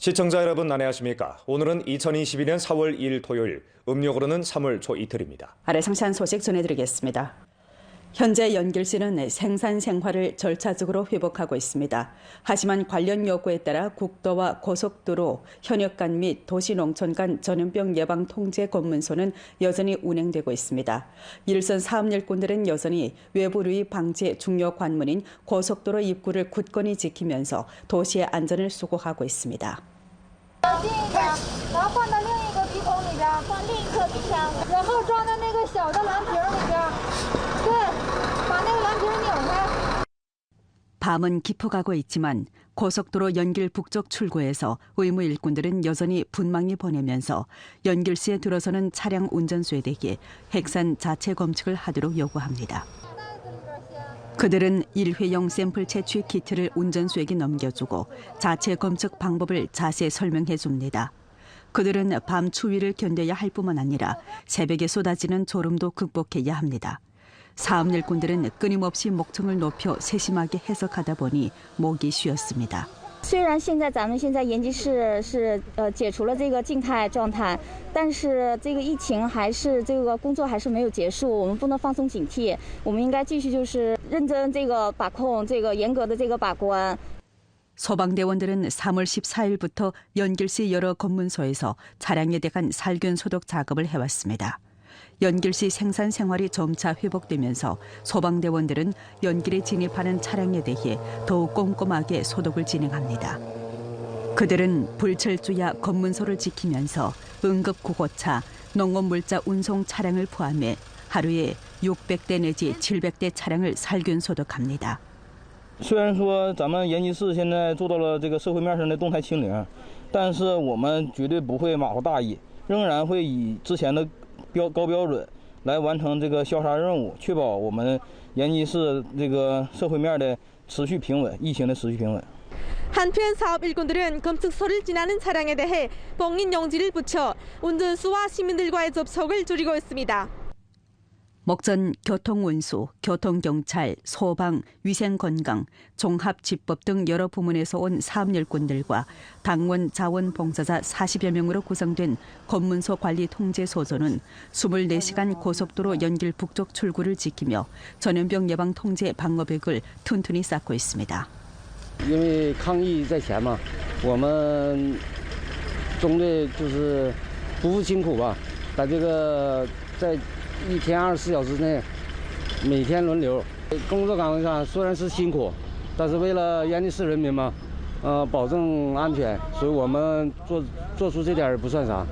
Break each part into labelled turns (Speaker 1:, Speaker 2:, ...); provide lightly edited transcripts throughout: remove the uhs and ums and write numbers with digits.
Speaker 1: 시청자 여러분 안녕하십니까? 오늘은 2022년 4월 2일 토요일, 음력으로는 3월 초 이틀입니다.
Speaker 2: 아래 상세한 소식 전해드리겠습니다. 현재 연길시는 생산 생활을 절차적으로 회복하고 있습니다. 하지만 관련 요구에 따라 국도와 고속도로, 현역간 및 도시농촌 간 전염병 예방 통제 검문소는 여전히 운행되고 있습니다. 일선 사업 일꾼들은 여전히 외부 유입 방지 중요 관문인 고속도로 입구를 굳건히 지키면서 도시의 안전을 수고하고 있습니다.
Speaker 3: 近一点，然后放到另一个鼻孔里边，放另一侧鼻腔，然后装到那个小的蓝瓶里边，对，把那个蓝瓶拧开。
Speaker 2: 밤은 깊어가고 있지만 고속도로 연길 북쪽 출구에서 의무 일꾼들은 여전히 분망이 보내면서 연길시에 들어서는 차량 운전수에 대해 핵산 자체 검측을 하도록 요구합니다. 그들은 일회용 샘플 채취 키트를 운전수에게 넘겨주고 자체 검측 방법을 자세히 설명해 줍니다. 그들은 밤 추위를 견뎌야 할 뿐만 아니라 새벽에 쏟아지는 졸음도 극복해야 합니다. 사업 일꾼들은 끊임없이 목청을 높여 세심하게 해석하다 보니 목이 쉬었습니다.
Speaker 4: 虽然现在延吉市是解除了这个静态状态，但是这个疫情还是这个工作还是没有结束，我们不能放松警惕，我们应该继续就是认真这个把控，这个严格的这个把关。
Speaker 2: 소방대원들은 3월 14일부터 연길시 여러 검문소에서 차량에 대한 살균 소독 작업을 해왔습니다. 연길시 생산 생활이 점차 회복되면서 소방대원들은 연길에 진입하는 차량에 대해 더욱 꼼꼼하게 소독을 진행합니다. 그들은 불철주야 검문소를 지키면서 응급구호차, 농업물자 운송 차량을 포함해 하루에 600대 내지 700대 차량을 살균 소독합니다.
Speaker 5: 虽然说咱们延吉市现在做到了这个社会面上的动态清零，但是我们绝对不会马虎大意，仍然会以之前的高标准来完成这个消杀任务，确保我们延吉市这个社会面的持续平稳，疫情的持续平稳。
Speaker 6: 한편 사업 일꾼들은 검측소를 지나는 차량에 대해 봉인 용지를 붙여 운전수와 시민들과의 접촉을 줄이고 있습니다.
Speaker 2: 목전 교통운수, 교통경찰, 소방, 위생건강, 종합집법 등 여러 부문에서 온 사업 일꾼들과 당원, 자원봉사자 40여 명으로 구성된 검문소 관리 통제소조는 24시간 고속도로 연길 북쪽 출구를 지키며 전염병 예방 통제 방어벽을 튼튼히 쌓고 있습니다.
Speaker 7: 因为抗疫在前嘛，我们中队就是不负辛苦吧，把这个在1天24小时内每天轮流。工作岗位上虽然是辛苦，但是为了延吉市人民嘛，保证安全，所以我们做出这点不算啥。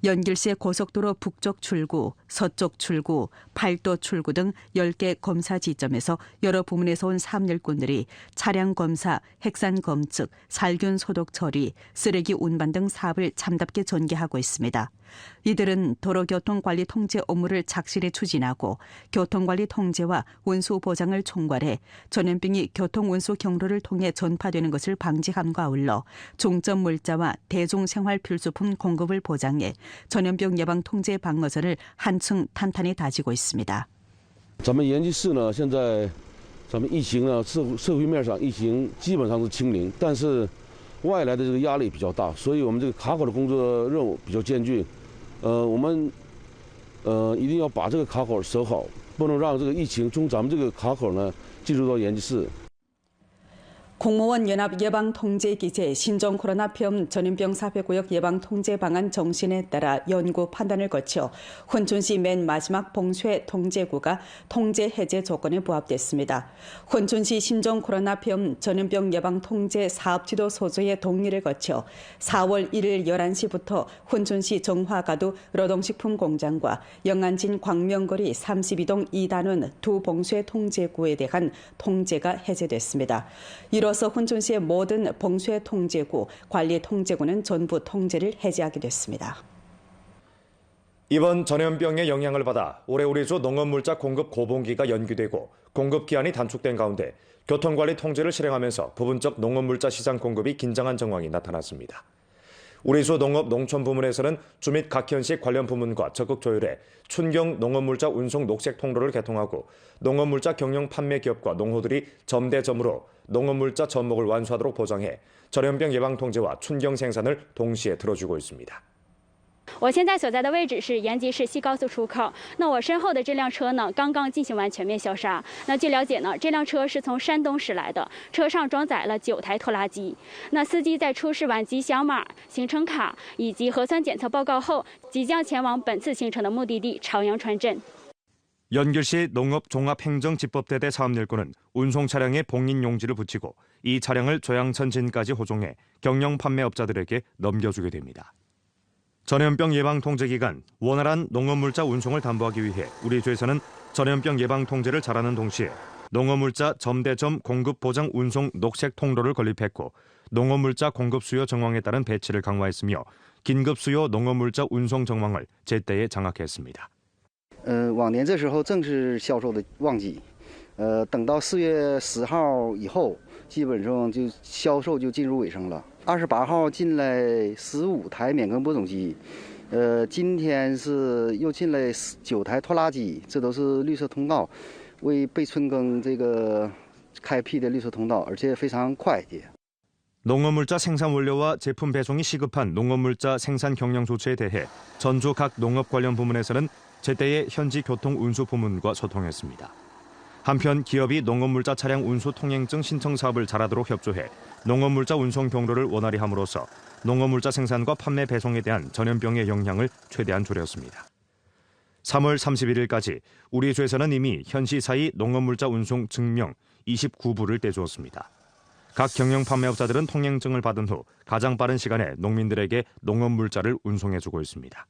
Speaker 2: 연길시의 고속도로 북쪽 출구, 서쪽 출구, 팔도 출구 등 10개 검사 지점에서 여러 부문에서 온 사업 일꾼들이 차량 검사, 핵산 검측, 살균 소독 처리, 쓰레기 운반 등 사업을 참답게 전개하고 있습니다. 이들은 도로교통관리 통제 업무를 착실히 추진하고 교통관리 통제와 운수 보장을 총괄해 전염병이 교통운수 경로를 통해 전파되는 것을 방지함과 아울러 중점 물자와 대중생활 필수품 공급을 보장해 전염병 예방 통제 방어선을 한층 탄탄히 다지고 있습니다.
Speaker 8: 咱们延吉市呢，现在咱们疫情呢，社会面上疫情基本上是清零，但是外来的这个压力比较大，所以我们这个卡口的工作任务比较艰巨。我们一定要把这个卡口守好，不能让这个疫情从咱们这个卡口呢进入到延吉市。
Speaker 2: 공무원 연합 예방 통제 기제 신종 코로나병 전염병 사회구역 예방 통제 방안 정신에 따라 연구 판단을 거쳐 훈춘시 맨 마지막 봉쇄 통제구가 통제 해제 조건에 부합됐습니다. 훈춘시 신종 코로나병 전염병 예방 통제 사업지도 소조의 동의를 거쳐 4월 1일 11시부터 훈춘시 정화가두 노동식품 공장과 영안진 광명거리 32동 2단원 두 봉쇄 통제구에 대한 통제가 해제됐습니다. 이로써 훈춘시의 모든 봉쇄 통제구, 관리 통제구는 전부 통제를 해제하게 됐습니다.
Speaker 1: 이번 전염병의 영향을 받아 올해 우리 주 농업물자 공급 고봉기가 연기되고 공급 기한이 단축된 가운데 교통관리 통제를 실행하면서 부분적 농업물자 시장 공급이 긴장한 정황이 나타났습니다. 우리주 농업농촌부문에서는 주 및 각 현시 관련 부문과 적극 조율해 춘경 농업물자 운송 녹색 통로를 개통하고 농업물자 경영 판매 기업과 농호들이 점대점으로 농업물자 접목을 완수하도록 보장해 전염병 예방 통제와 춘경 생산을 동시에 들어주고 있습니다.
Speaker 9: 我现在所在的位置是延吉市西高速出口。那我身后的这辆车呢，刚刚进行完全面消杀。那据了解呢，这辆车是从山东驶来的，车上装载了9台拖拉机。那司机在出示完吉祥码、行程卡以及核酸检测报告后，即将前往本次行程的目的地朝阳川镇。
Speaker 1: 연길시 농업종합행정집법대대 사업일꾼은 운송 차량에 봉인 용지를 붙이고 이 차량을 조양천진까지 호종해 경영 판매업자들에게 넘겨주게 됩니다. 전염병 예방 통제 기간 원활한 농업물자 운송을 담보하기 위해 우리 주에서는 전염병 예방 통제를 잘하는 동시에 농업물자 점대점 공급 보장 운송 녹색 통로를 건립했고 농업물자 공급 수요 정황에 따른 배치를 강화했으며 긴급 수요 농업물자 운송 정황을 제때에 장악했습니다.
Speaker 10: 往年这时候正是销售的旺季，等到4月10号以后，基本上就销售就进入尾声了。28号进来15台免耕播种机，今天是又进来9台拖拉机，这都是绿色通道，为备春耕这个开辟的绿色通道，而且非常快捷。
Speaker 1: 농업물자 생산 원료와 제품 배송이 시급한 농업물자 생산 경영 조치에 대해 전주 각 농업 관련 부문에서는 제때에 현지 교통 운수 부문과 소통했습니다. 한편 기업이 농업물자 차량 운수 통행증 신청 사업을 잘하도록 협조해 농업물자 운송 경로를 원활히 함으로써 농업물자 생산과 판매 배송에 대한 전염병의 영향을 최대한 줄였습니다. 3월 31일까지 우리 주에서는 이미 현시사이 농업물자 운송 증명 29부를 떼주었습니다. 각 경영 판매업자들은 통행증을 받은 후 가장 빠른 시간에 농민들에게 농업물자를 운송해주고 있습니다.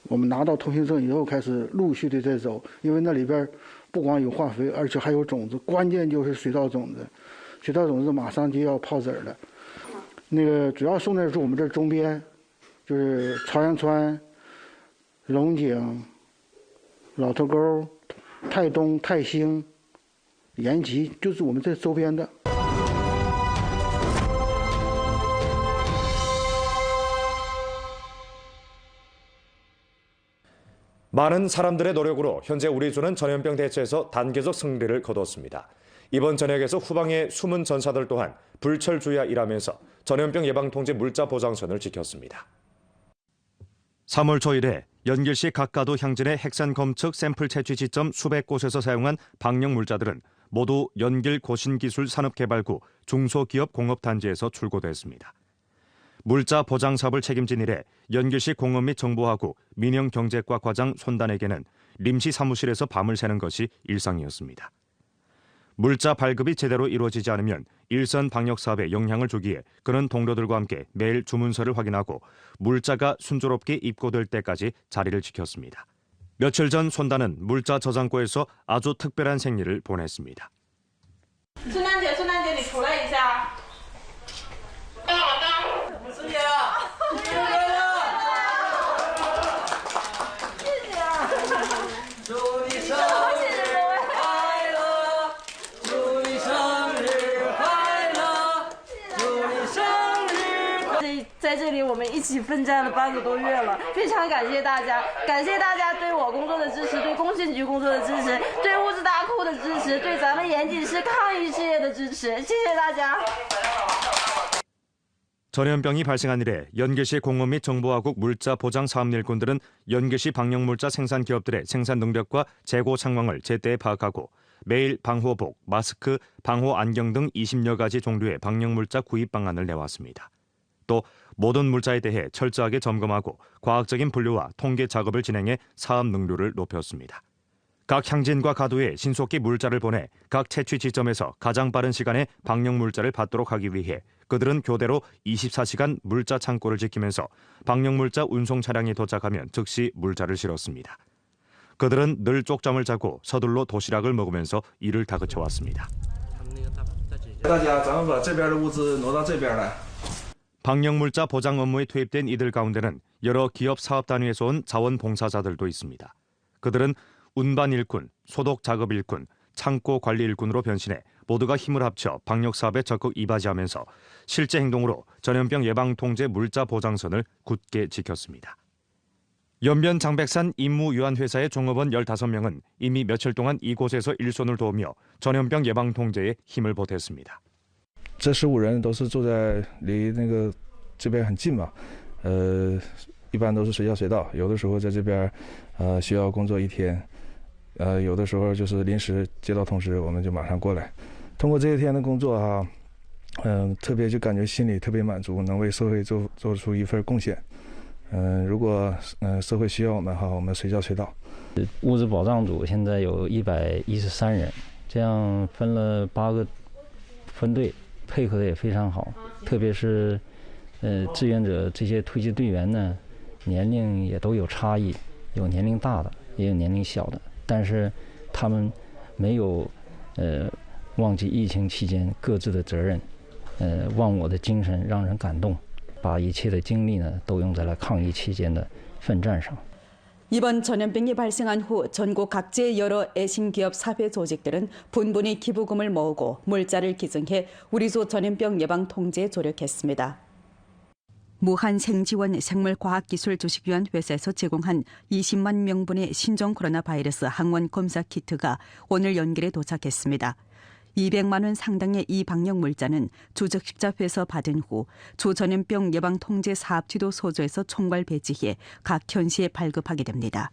Speaker 11: 我们拿到通行证以后，开始陆续的在走，因为那里边不光有化肥，而且还有种子，关键就是水稻种子。水稻种子马上就要泡籽了。那个主要送的是我们这周边，就是朝阳川、龙井、老头沟、泰东、泰兴、延吉，就是我们这周边的。
Speaker 1: 많은 사람들의 노력으로 현재 우리 주는 전염병 대처에서 단계적 승리를 거뒀습니다. 이번 전역에서 후방의 숨은 전사들 또한 불철주야 일하면서 전염병 예방 통제 물자 보장선을 지켰습니다. 3월 초일에 연길시 각가도 향진의 핵산 검측 샘플 채취 지점 수백 곳에서 사용한 방역 물자들은 모두 연길 고신기술 산업개발구 중소기업 공업단지에서 출고됐습니다. 물자 보장 사업을 책임진 이래 연길시 공업 및 정보화국 민영경제과 과장 손단에게는 림시 사무실에서 밤을 새는 것이 일상이었습니다. 물자 발급이 제대로 이루어지지 않으면 일선 방역 사업에 영향을 주기에 그는 동료들과 함께 매일 주문서를 확인하고 물자가 순조롭게 입고될 때까지 자리를 지켰습니다. 며칠 전 손단은 물자 저장고에서 아주 특별한 생리를 보냈습니다.
Speaker 6: 순환제, 순환제, 你出来一下。
Speaker 12: 在这里，我们一起奋战了半个多月了，非常感谢大家，感谢大家对我工作的支持，对工信局工作的支持，对物资大库的支持，对咱们延吉市抗疫事业的支持，谢谢大家。
Speaker 1: 전염병이 발생한 이래 연길시 공업 및 정보화국 물자 보장 사업 일꾼들은 연길시 방역물자 생산 기업들의 생산 능력과 재고 상황을 제때 파악하고 매일 방호복, 마스크, 방호 안경 등 20여 가지 종류의 방역물자 구입 방안을 내왔습니다. 또 모든 물자에 대해 철저하게 점검하고 과학적인 분류와 통계 작업을 진행해 사업 능률을 높였습니다. 각 향진과 가도에 신속히 물자를 보내 각 채취 지점에서 가장 빠른 시간에 방역 물자를 받도록 하기 위해 그들은 교대로 24시간 물자 창고를 지키면서 방역 물자 운송 차량이 도착하면 즉시 물자를 실었습니다. 그들은 늘 쪽잠을 자고 서둘러 도시락을 먹으면서 일을 다그쳐왔습니다. 방역 물자 보장 업무에 투입된 이들 가운데는 여러 기업 사업 단위에서 온 자원봉사자들도 있습니다. 그들은 운반 일꾼, 소독 작업 일꾼, 창고 관리 일꾼으로 변신해 모두가 힘을 합쳐 방역 사업에 적극 이바지하면서 실제 행동으로 전염병 예방 통제 물자 보장선을 굳게 지켰습니다. 연변 장백산 임무유한회사의 종업원 15명은 이미 며칠 동안 이곳에서 일손을 도우며 전염병 예방 통제에 힘을 보탰습니다.
Speaker 13: 这15人都是住在离那个这边很近嘛，一般都是随叫随到，有的时候在这边需要工作1天，有的时候就是临时接到通知，我们就马上过来。通过这些天的工作哈，特别就感觉心里特别满足，能为社会做出一份贡献。如果社会需要我们哈，我们随叫随到。
Speaker 14: 物资保障组现在有113人，这样分了8个分队，配合的也非常好。特别是志愿者这些突击队员呢，年龄也都有差异，有年龄大的，也有年龄小的，但是他们没有忘记疫情期间各自的责任，忘我的精神让人感动。 把一切的精力呢，都用在了抗疫期间的奋战上。
Speaker 2: 이번 전염병이 발생한 후 전국 각지의 여러 애심기업 사회 조직들은 분분히 기부금을 모으고 물자를 기증해 우리조 전염병 예방 통제에 조력했습니다. 무한생지원 생물과학기술주식위원회에서 제공한 20만 명분의 신종 코로나 바이러스 항원 검사 키트가 오늘 연길에 도착했습니다. 200만 원 상당의 이 방역 물자는 주적식자회에서 받은 후 조전염병 예방 통제 사업지도 소조에서 총괄 배치해 각 현시에 발급하게 됩니다.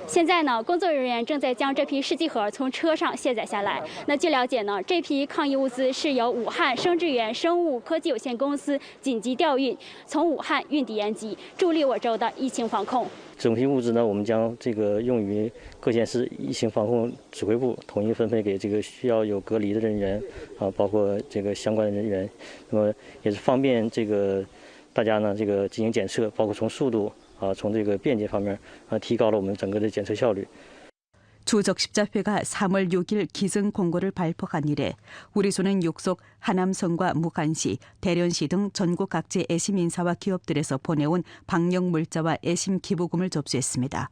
Speaker 9: 现在呢，工作人员正在将这批试剂盒从车上卸载下来。那据了解呢，这批抗疫物资是由武汉生智源生物科技有限公司紧急调运，从武汉运抵延吉，助力我州的疫情防控。
Speaker 15: 整批物资呢，我们将这个用于各县市疫情防控指挥部统一分配给这个需要有隔离的人员啊，包括这个相关的人员。那么也是方便这个大家呢这个进行检测，包括从速度啊，从这个便捷方面啊，提高了我们整个的检测效率。
Speaker 2: 주적십자회가 3월 6일 기증 공고를 발표한 이래 우리소는 육속 하남성과 무관시, 대련시 등 전국 각지 애심 인사와 기업들에서 보내온 방역 물자와 애심 기부금을 접수했습니다.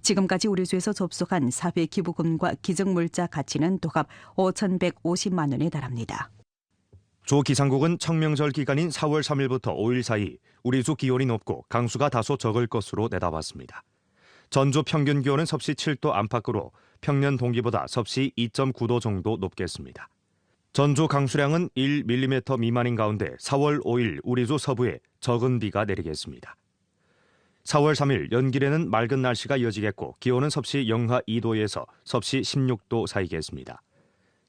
Speaker 2: 지금까지 우리소에서 접수한 사회 기부금과 기증 물자 가치는 도합 5,150만 원에 달합니다.
Speaker 1: 조 기상국은 청명절 기간인 4월 3일부터 5일 사이 우리소 기온이 높고 강수가 다소 적을 것으로 내다봤습니다. 전주 평균 기온은 섭씨 7도 안팎으로 평년 동기보다 섭씨 2.9도 정도 높겠습니다. 전주 강수량은 1mm 미만인 가운데 4월 5일 우리조 서부에 적은 비가 내리겠습니다. 4월 3일 연길에는 맑은 날씨가 이어지겠고 기온은 섭씨 영하 2도에서 섭씨 16도 사이겠습니다.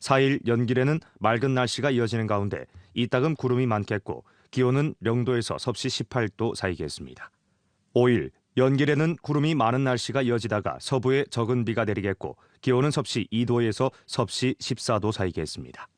Speaker 1: 4일 연길에는 맑은 날씨가 이어지는 가운데 이따금 구름이 많겠고 기온은 0도에서 섭씨 18도 사이겠습니다. 5일 연길에는 구름이 많은 날씨가 이어지다가 서부에 적은 비가 내리겠고 기온은 섭씨 2도에서 섭씨 14도 사이겠습니다.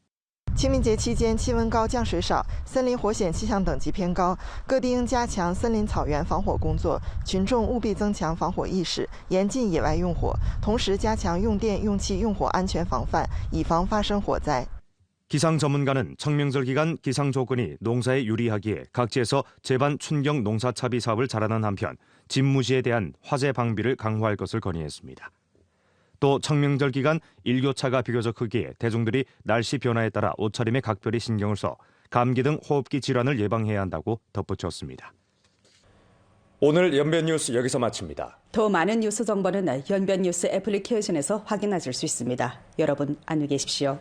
Speaker 16: 清明节期间气温高降水少，森林火险气象等级偏高，各地应加强森林草原防火工作，群众务必增强防火意识，严禁野外用火，同时加强用电、用气、用火安全防范，以防发生火灾。
Speaker 1: 기상 전문가는 청명절 기간 기상 조건이 농사에 유리하기에 각지에서 제반 춘경 농사 차비 사업을 잘하는 한편 집무시에 대한 화재 방비를 강화할 것을 건의했습니다. 또 청명절 기간 일교차가 비교적 크기에 대중들이 날씨 변화에 따라 옷차림에 각별히 신경을 써 감기 등 호흡기 질환을 예방해야 한다고 덧붙였습니다. 오늘 연변 뉴스 여기서 마칩니다.
Speaker 2: 더 많은 뉴스 정보는 연변 뉴스 애플리케이션에서 확인하실 수 있습니다. 여러분 안녕히 계십시오.